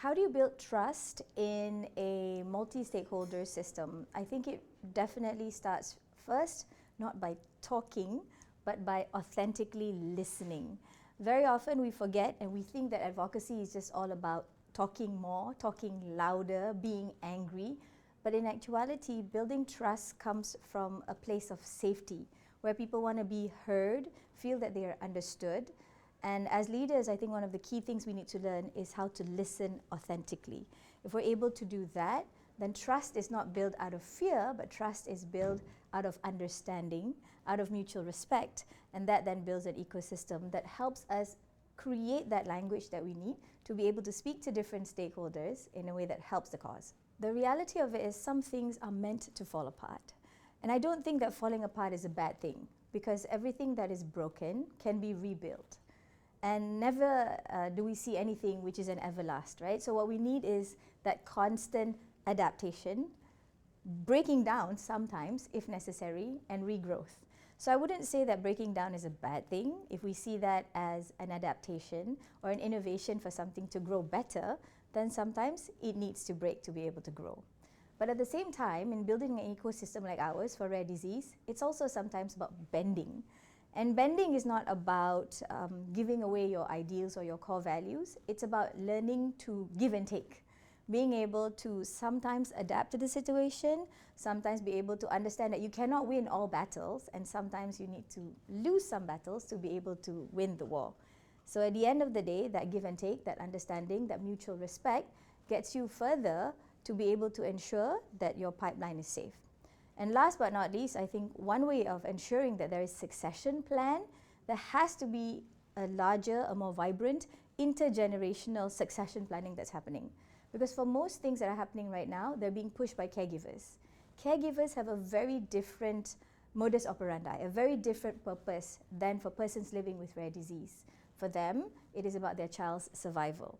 How do you build trust in a multi-stakeholder system? I think it definitely starts first, not by talking, but by authentically listening. Very often we forget and we think that advocacy is just all about talking more, talking louder, being angry. But in actuality, building trust comes from a place of safety, where people want to be heard, feel that they are understood. And as leaders, I think one of the key things we need to learn is how to listen authentically. If we're able to do that, then trust is not built out of fear, but trust is built out of understanding, out of mutual respect, and that then builds an ecosystem that helps us create that language that we need to be able to speak to different stakeholders in a way that helps the cause. The reality of it is some things are meant to fall apart. And I don't think that falling apart is a bad thing, because everything that is broken can be rebuilt. And never do we see anything which is an everlast, right? So what we need is that constant adaptation, breaking down sometimes if necessary, and regrowth. So I wouldn't say that breaking down is a bad thing. If we see that as an adaptation or an innovation for something to grow better, then sometimes it needs to break to be able to grow. But at the same time, in building an ecosystem like ours for rare disease, it's also sometimes about bending. And bending is not about giving away your ideals or your core values. It's about learning to give and take. Being able to sometimes adapt to the situation, sometimes be able to understand that you cannot win all battles, and sometimes you need to lose some battles to be able to win the war. So at the end of the day, that give and take, that understanding, that mutual respect gets you further to be able to ensure that your pipeline is safe. And last but not least, I think one way of ensuring that there is succession plan, there has to be a larger, a more vibrant, intergenerational succession planning that's happening. Because for most things that are happening right now, they're being pushed by caregivers. Caregivers have a very different modus operandi, a very different purpose than for persons living with rare disease. For them, it is about their child's survival.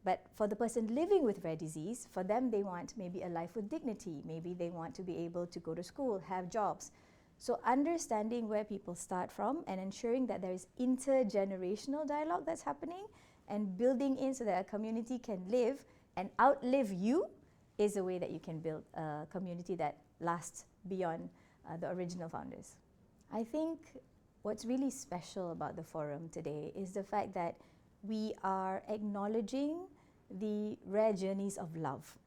But for the person living with rare disease, for them they want maybe a life with dignity, maybe they want to be able to go to school, have jobs. So understanding where people start from and ensuring that there is intergenerational dialogue that's happening and building in so that a community can live and outlive you is a way that you can build a community that lasts beyond the original founders. I think what's really special about the forum today is the fact that we are acknowledging the rare journeys of love.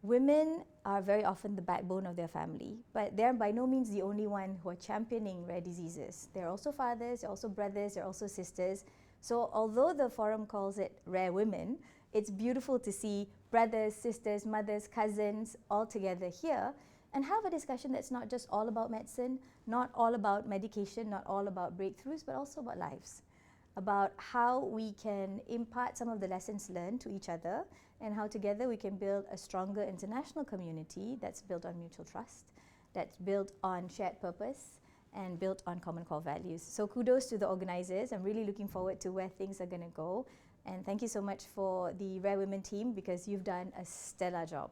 Women are very often the backbone of their family, but they're by no means the only one who are championing rare diseases. They're also fathers, they're also brothers, they're also sisters. So although the forum calls it Rare Women, it's beautiful to see brothers, sisters, mothers, cousins all together here and have a discussion that's not just all about medicine, not all about medication, not all about breakthroughs, but also about lives. About how we can impart some of the lessons learned to each other and how together we can build a stronger international community that's built on mutual trust, that's built on shared purpose and built on common core values. So kudos to the organizers. I'm really looking forward to where things are going to go. And thank you so much for the Rare Women team because you've done a stellar job.